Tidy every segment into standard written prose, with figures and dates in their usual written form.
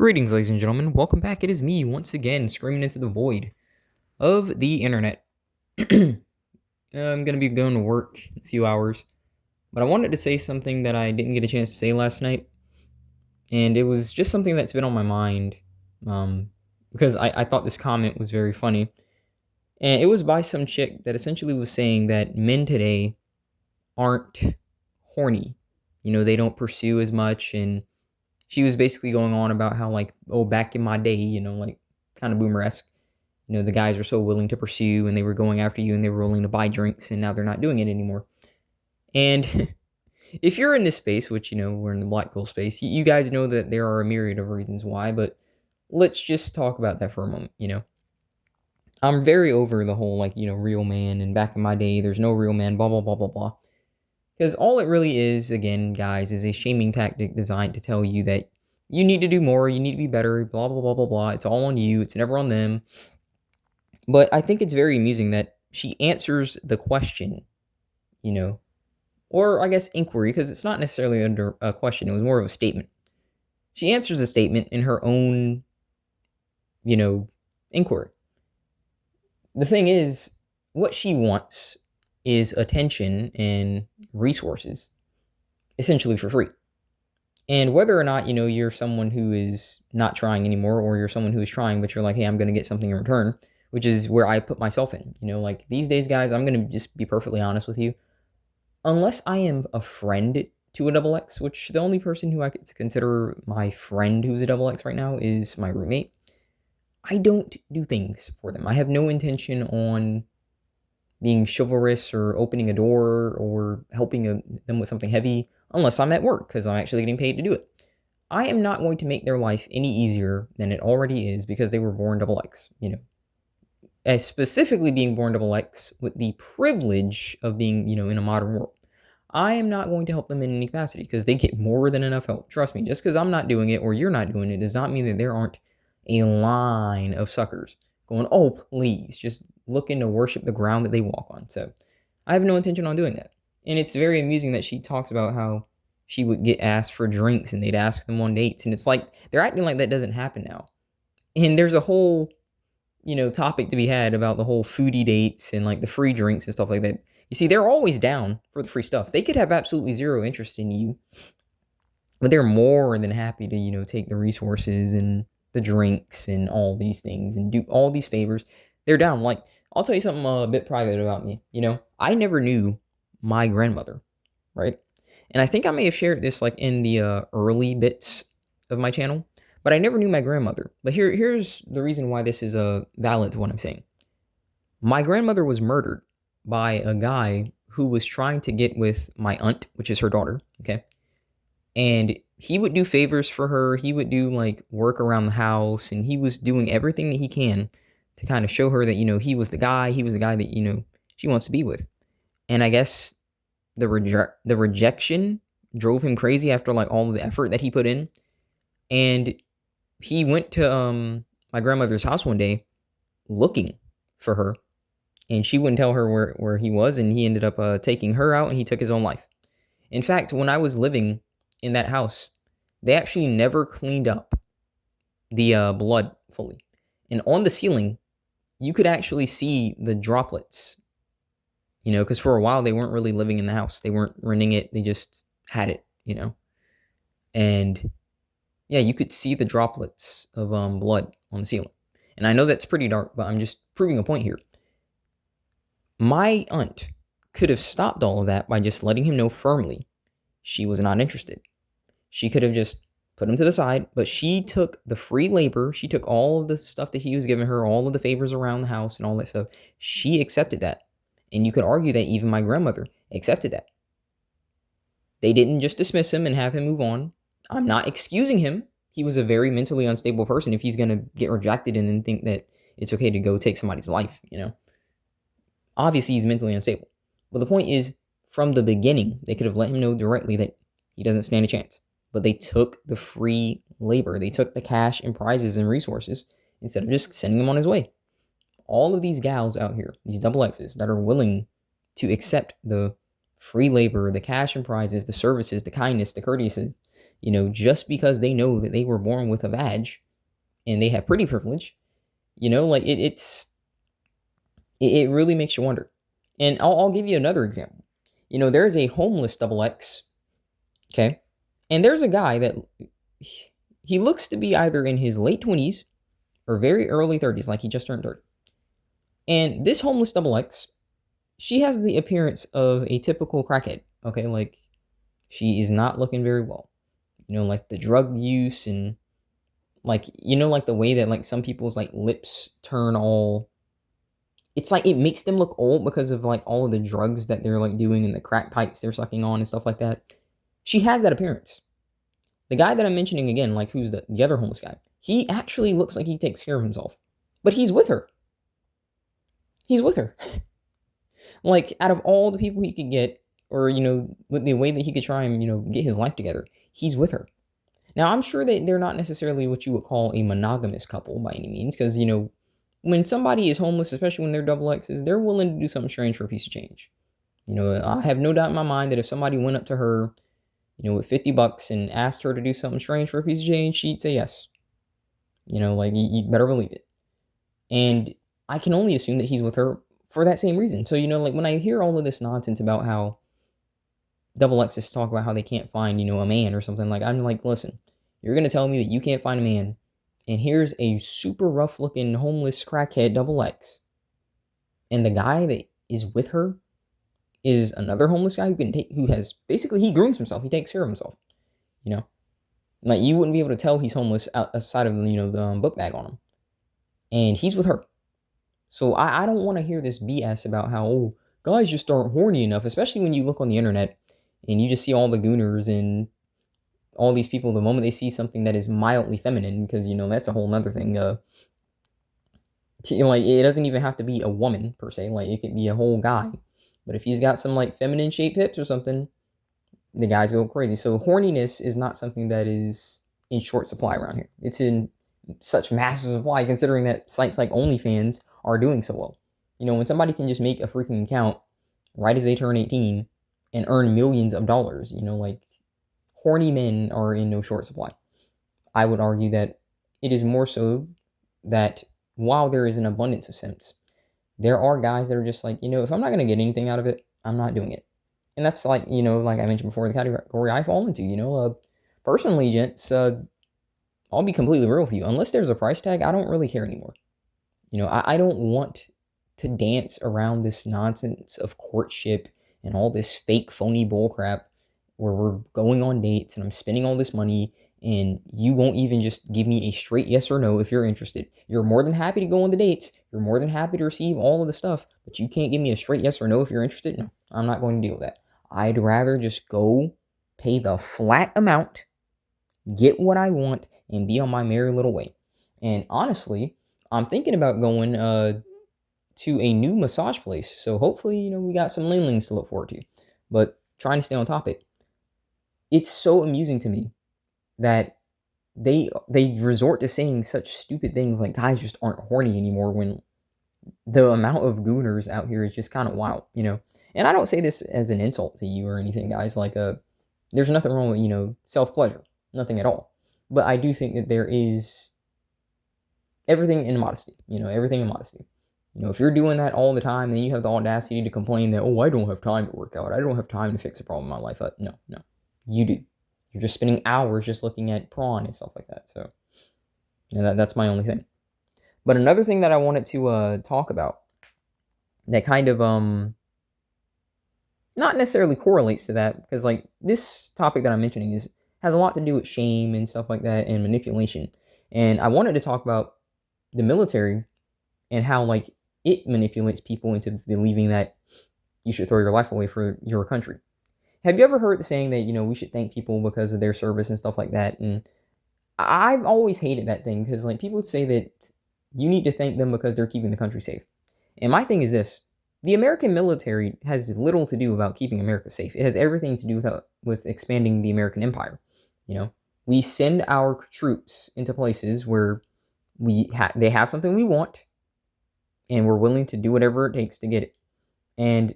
Greetings, ladies and gentlemen. Welcome back. It is me once again, screaming into the void of the internet. I'm gonna be going to work in a few hours, but I wanted to say something that I didn't get a chance to say last night, and it was just something that's been on my mind, because I thought this comment was very funny, and it was by some chick that essentially was saying that men today aren't horny. They don't pursue as much, and she was basically going on about how, like, oh, back in my day, like, kind of boomer-esque, the guys were so willing to pursue and they were going after you and they were willing to buy drinks, and now they're not doing it anymore. And if you're in this space, which, we're in the black girl space, you guys know that there are a myriad of reasons why, but let's just talk about that for a moment. I'm very over the whole, like, real man, and back in my day, there's no real man, blah, blah, blah, blah, blah. Because all it really is, again, guys, is a shaming tactic designed to tell you that you need to do more, you need to be better, blah, blah, blah, blah, blah. It's all on you, it's never on them. But I think it's very amusing that she answers the question, or I guess inquiry, because it's not necessarily under a question, it was more of a statement. She answers a statement in her own, inquiry. The thing is, what she wants is attention and resources, essentially for free. And whether or not, you're someone who is not trying anymore, or you're someone who is trying, but you're like, hey, I'm going to get something in return, which is where I put myself in. Like these days, guys, I'm going to just be perfectly honest with you. Unless I am a friend to a double X, which the only person who I could consider my friend who's a double X right now is my roommate, I don't do things for them. I have no intention on being chivalrous or opening a door or helping them with something heavy, unless I'm at work, because I'm actually getting paid to do it. I am not going to make their life any easier than it already is because they were born double X, As specifically being born double X with the privilege of being, in a modern world. I am not going to help them in any capacity because they get more than enough help. Trust me, just because I'm not doing it or you're not doing it does not mean that there aren't a line of suckers going, oh, please, just looking to worship the ground that they walk on. So I have no intention on doing that. And it's very amusing that she talks about how she would get asked for drinks and they'd ask them on dates. And it's like, they're acting like that doesn't happen now. And there's a whole, topic to be had about the whole foodie dates and like the free drinks and stuff like that. You see, they're always down for the free stuff. They could have absolutely zero interest in you, but they're more than happy to, take the resources and the drinks and all these things and do all these favors. They're down. Like, I'll tell you something a bit private about me. I never knew my grandmother, right? And I think I may have shared this like in the early bits of my channel, but I never knew my grandmother. But here's the reason why this is valid to what I'm saying. My grandmother was murdered by a guy who was trying to get with my aunt, which is her daughter, okay? And he would do favors for her. He would do like work around the house, and he was doing everything that he can to kind of show her that, he was the guy. He was the guy that, she wants to be with. And I guess the rejection drove him crazy after like all of the effort that he put in. And he went to my grandmother's house one day looking for her, and she wouldn't tell her where he was, and he ended up taking her out, and he took his own life. In fact, when I was living in that house, they actually never cleaned up the blood fully. And on the ceiling, you could actually see the droplets, because for a while they weren't really living in the house. They weren't renting it. They just had it, And yeah, you could see the droplets of blood on the ceiling. And I know that's pretty dark, but I'm just proving a point here. My aunt could have stopped all of that by just letting him know firmly she was not interested. She could have just put him to the side, but she took the free labor. She took all of the stuff that he was giving her, all of the favors around the house and all that stuff. She accepted that. And you could argue that even my grandmother accepted that. They didn't just dismiss him and have him move on. I'm not excusing him. He was a very mentally unstable person if he's going to get rejected and then think that it's okay to go take somebody's life, Obviously, he's mentally unstable. But the point is, from the beginning, they could have let him know directly that he doesn't stand a chance. But they took the free labor. They took the cash and prizes and resources instead of just sending him on his way. All of these gals out here, these double X's that are willing to accept the free labor, the cash and prizes, the services, the kindness, the courtesy, just because they know that they were born with a vag and they have pretty privilege, like it really makes you wonder. And I'll give you another example. There's a homeless double X, okay? And there's a guy that he looks to be either in his late 20s or very early 30s, like he just turned 30. And this homeless double X, she has the appearance of a typical crackhead, okay? Like, she is not looking very well. Like the drug use and like, like the way that like some people's like lips turn all, it's like it makes them look old because of like all of the drugs that they're like doing and the crack pipes they're sucking on and stuff like that. She has that appearance. The guy that I'm mentioning again, like who's the other homeless guy, he actually looks like he takes care of himself. But he's with her. He's with her. Like, out of all the people he could get, or, with the way that he could try and, get his life together, he's with her. Now, I'm sure that they're not necessarily what you would call a monogamous couple by any means, because, when somebody is homeless, especially when they're double X's, they're willing to do something strange for a piece of change. I have no doubt in my mind that if somebody went up to her, with $50 and asked her to do something strange for a piece of change, she'd say yes. Like, you better believe it. And I can only assume that he's with her for that same reason. So, like when I hear all of this nonsense about how double X's talk about how they can't find, a man or something, like, I'm like, listen, you're going to tell me that you can't find a man, and here's a super rough looking homeless crackhead double X, and the guy that is with her is another homeless guy who has basically, he grooms himself, he takes care of himself, like you wouldn't be able to tell he's homeless outside of, the book bag on him, and he's with her. So I don't want to hear this BS about how, oh, guys just aren't horny enough, especially when you look on the internet and you just see all the gooners and all these people the moment they see something that is mildly feminine, because, that's a whole nother thing. Like, it doesn't even have to be a woman, per se. Like, it could be a whole guy. But if he's got some, like, feminine-shaped hips or something, the guys go crazy. So horniness is not something that is in short supply around here. It's in such massive supply, considering that sites like OnlyFans are doing so well. When somebody can just make a freaking account right as they turn 18 and earn millions of dollars, like, horny men are in no short supply. I would argue that it is more so that while there is an abundance of simps, there are guys that are just like, if I'm not going to get anything out of it, I'm not doing it. And that's like, like I mentioned before, the category I fall into, personally, gents, I'll be completely real with you. Unless there's a price tag, I don't really care anymore. I don't want to dance around this nonsense of courtship and all this fake, phony bullcrap where we're going on dates and I'm spending all this money and you won't even just give me a straight yes or no if you're interested. You're more than happy to go on the dates. You're more than happy to receive all of the stuff, but you can't give me a straight yes or no if you're interested. No, I'm not going to deal with that. I'd rather just go pay the flat amount, get what I want, and be on my merry little way. And honestly, I'm thinking about going to a new massage place. So hopefully, we got some linglings to look forward to. But trying to stay on topic. It's so amusing to me that they resort to saying such stupid things like guys just aren't horny anymore when the amount of gooners out here is just kind of wild, And I don't say this as an insult to you or anything, guys. Like, there's nothing wrong with, self-pleasure. Nothing at all. But I do think that there is everything in modesty, everything in modesty. If you're doing that all the time, then you have the audacity to complain that, oh, I don't have time to work out. I don't have time to fix a problem in my life. No, you do. You're just spending hours just looking at prawn and stuff like that. So, that's my only thing. But another thing that I wanted to talk about that kind of not necessarily correlates to that, because like this topic that I'm mentioning has a lot to do with shame and stuff like that and manipulation. And I wanted to talk about the military and how like it manipulates people into believing that you should throw your life away for your country. Have you ever heard the saying that, we should thank people because of their service and stuff like that? And I've always hated that thing because like people say that you need to thank them because they're keeping the country safe. And my thing is this: the American military has little to do about keeping America safe. It has everything to do with expanding the American empire. We send our troops into places where they have something we want, and we're willing to do whatever it takes to get it. And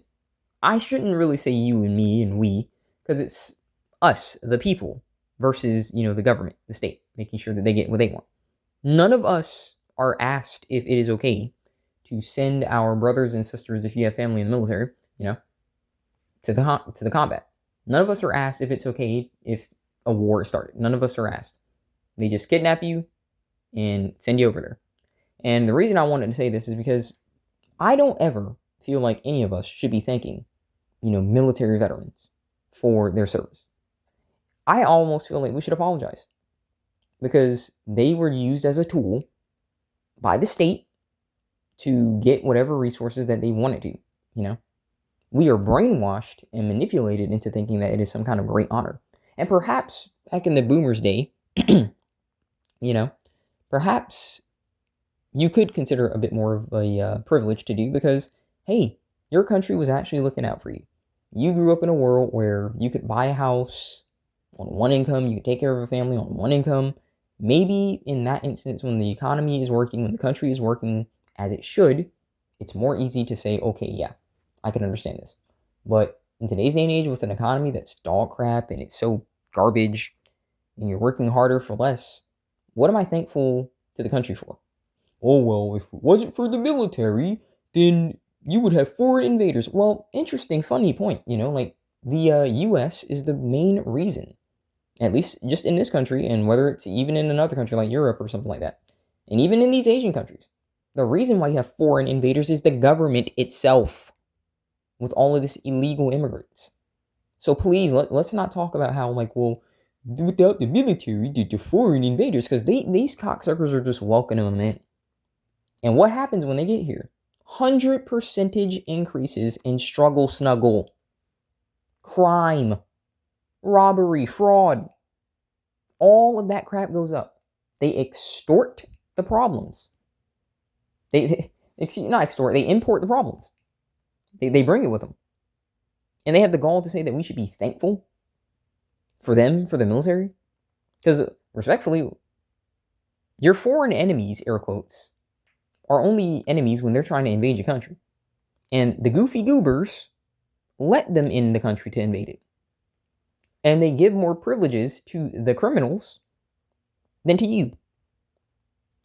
I shouldn't really say you and me and we, because it's us, the people. versus, the government, the state, making sure that they get what they want. None of us are asked if it is okay to send our brothers and sisters, if you have family in the military, to the combat. None of us are asked if it's okay if a war is started. None of us are asked. They just kidnap you and send you over there. And the reason I wanted to say this is because I don't ever feel like any of us should be thanking, military veterans for their service. I almost feel like we should apologize because they were used as a tool by the state to get whatever resources that they wanted to, We are brainwashed and manipulated into thinking that it is some kind of great honor. And perhaps back in the boomers' day, perhaps you could consider a bit more of a privilege to do because, hey, your country was actually looking out for you. You grew up in a world where you could buy a house on one income, you could take care of a family on one income. Maybe in that instance, when the economy is working, when the country is working as it should, it's more easy to say, okay, yeah, I can understand this. But in today's day and age, with an economy that's dog crap and it's so garbage, and you're working harder for less, what am I thankful to the country for? Oh, well, if it wasn't for the military, then you would have foreign invaders. Well, interesting, funny point, like the U.S. is the main reason, at least just in this country, and whether it's even in another country like Europe or something like that, and even in these Asian countries, the reason why you have foreign invaders is the government itself with all of this illegal immigrants. So please, let's not talk about how, without the military, the foreign invaders, because these cocksuckers are just welcoming them in. And what happens when they get here? 100% increases in struggle snuggle, crime, robbery, fraud. All of that crap goes up. They extort the problems. Not extort, they import the problems. They bring it with them. And they have the gall to say that we should be thankful for them, for the military. Because, respectfully, your foreign enemies, air quotes, are only enemies when they're trying to invade your country. And the goofy goobers let them in the country to invade it. And they give more privileges to the criminals than to you.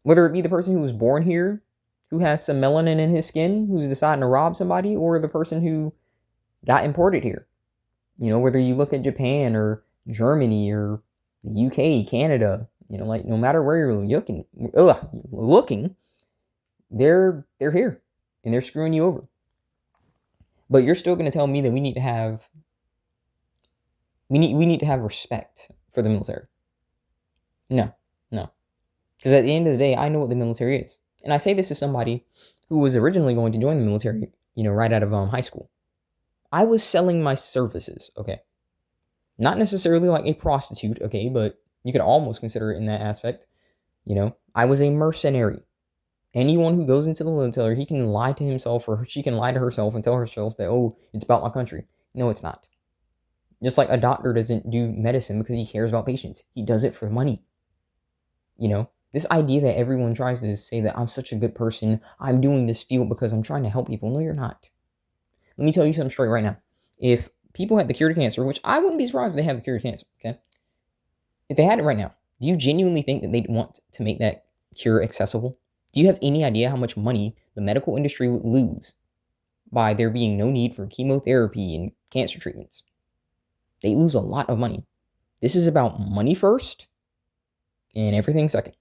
Whether it be the person who was born here, who has some melanin in his skin, who's deciding to rob somebody, or the person who got imported here. Whether you look at Japan or Germany or the UK, Canada, no matter where you're looking, they're here and they're screwing you over. But you're still going to tell me that we need to have respect for the military. No. Because at the end of the day, I know what the military is. And I say this as somebody who was originally going to join the military, right out of high school. I was selling my services, okay? Not necessarily like a prostitute, okay, but you could almost consider it in that aspect. I was a mercenary. Anyone who goes into the military, he can lie to himself or she can lie to herself and tell herself that, oh, it's about my country. No, it's not. Just like a doctor doesn't do medicine because he cares about patients. He does it for money. This idea that everyone tries to say that I'm such a good person, I'm doing this field because I'm trying to help people. No, you're not. Let me tell you something straight right now. If people had the cure to cancer, which I wouldn't be surprised if they have the cure to cancer, okay? If they had it right now, do you genuinely think that they'd want to make that cure accessible? Do you have any idea how much money the medical industry would lose by there being no need for chemotherapy and cancer treatments? They lose a lot of money. This is about money first and everything second.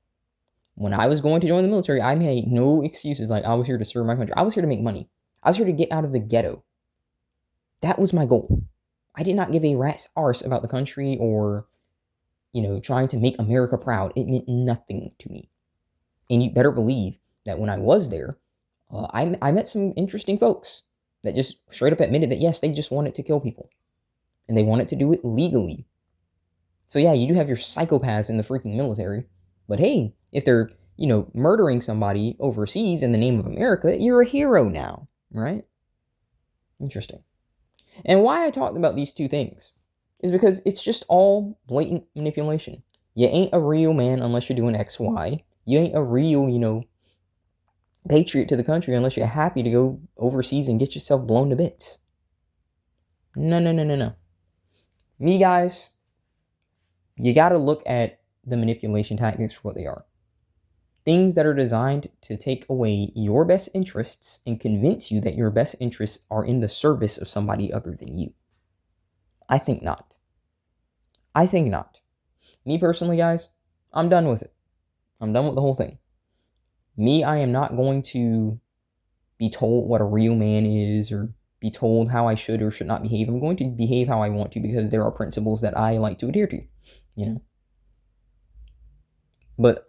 When I was going to join the military, I made no excuses like I was here to serve my country. I was here to make money. I was here to get out of the ghetto. That was my goal. I did not give a rat's arse about the country or, trying to make America proud. It meant nothing to me. And you better believe that when I was there, I met some interesting folks that just straight up admitted that, yes, they just wanted to kill people. And they wanted to do it legally. So yeah, you do have your psychopaths in the freaking military. But hey, if they're, murdering somebody overseas in the name of America, you're a hero now, right? Interesting. And why I talked about these two things is because it's just all blatant manipulation. You ain't a real man unless you're doing X, Y. You ain't a real, patriot to the country unless you're happy to go overseas and get yourself blown to bits. No. Me, guys, You got to look at the manipulation tactics for what they are. Things that are designed to take away your best interests and convince you that your best interests are in the service of somebody other than you. I think not. I think not. Me personally, guys, I'm done with it. I'm done with the whole thing. Me, I am not going to be told what a real man is or be told how I should or should not behave. I'm going to behave how I want to because there are principles that I like to adhere to, you know. But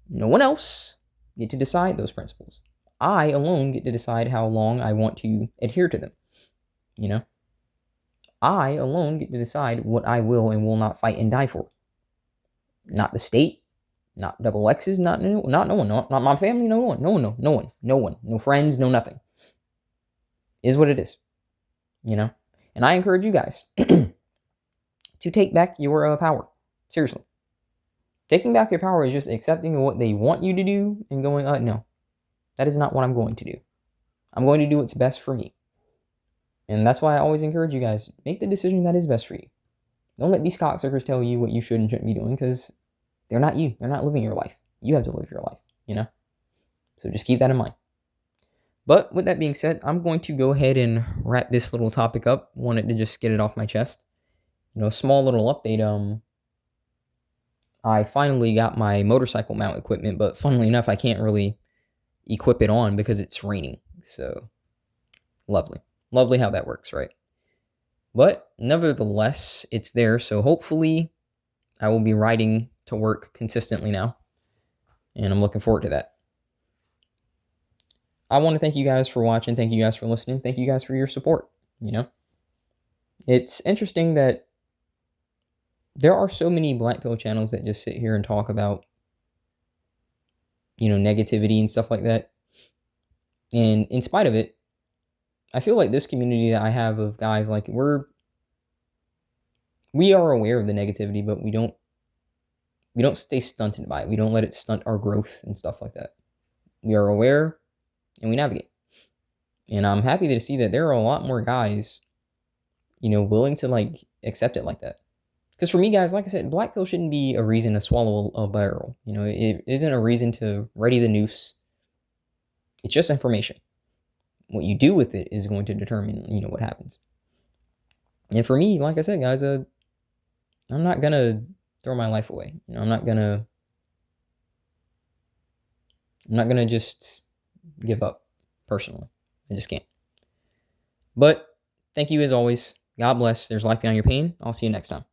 no one else, get to decide those principles. I alone get to decide how long I want to adhere to them, you know. I alone get to decide what I will and will not fight and die for. Not the state, not double X's, not no one, not my family, no one, no friends, no nothing. Is what it is, you know. And I encourage you guys to take back your power. Seriously. Taking back your power is just accepting what they want you to do and going, no, that is not what I'm going to do. I'm going to do what's best for me. And that's why I always encourage you guys, make the decision that is best for you. Don't let these cocksuckers tell you what you should and shouldn't be doing, because they're not you. They're not living your life. You have to live your life, you know? So just keep that in mind. But with that being said, I'm going to go ahead and wrap this little topic up. Wanted to just get it off my chest. You know, small little update. I finally got my motorcycle mount equipment, but funnily enough, I can't really equip it on because it's raining. So, lovely. Lovely how that works, right? But nevertheless, it's there. So hopefully I will be riding to work consistently now. And I'm looking forward to that. I want to thank you guys for watching. Thank you guys for listening. Thank you guys for your support. You know, it's interesting that there are so many black pill channels that just sit here and talk about, you know, negativity and stuff like that. And in spite of it, I feel like this community that I have of guys, like, we are aware of the negativity, but we don't stay stunted by it. We don't let it stunt our growth and stuff like that. We are aware and we navigate. And I'm happy to see that there are a lot more guys, you know, willing to like accept it like that. Because for me, guys, like I said, black pill shouldn't be a reason to swallow a barrel. You know, it isn't a reason to ready the noose. It's just information. What you do with it is going to determine, you know, what happens. And for me, like I said, guys, I'm not gonna throw my life away. You know, I'm not gonna just give up personally. I just can't. But thank you as always. God bless. There's life beyond your pain. I'll see you next time.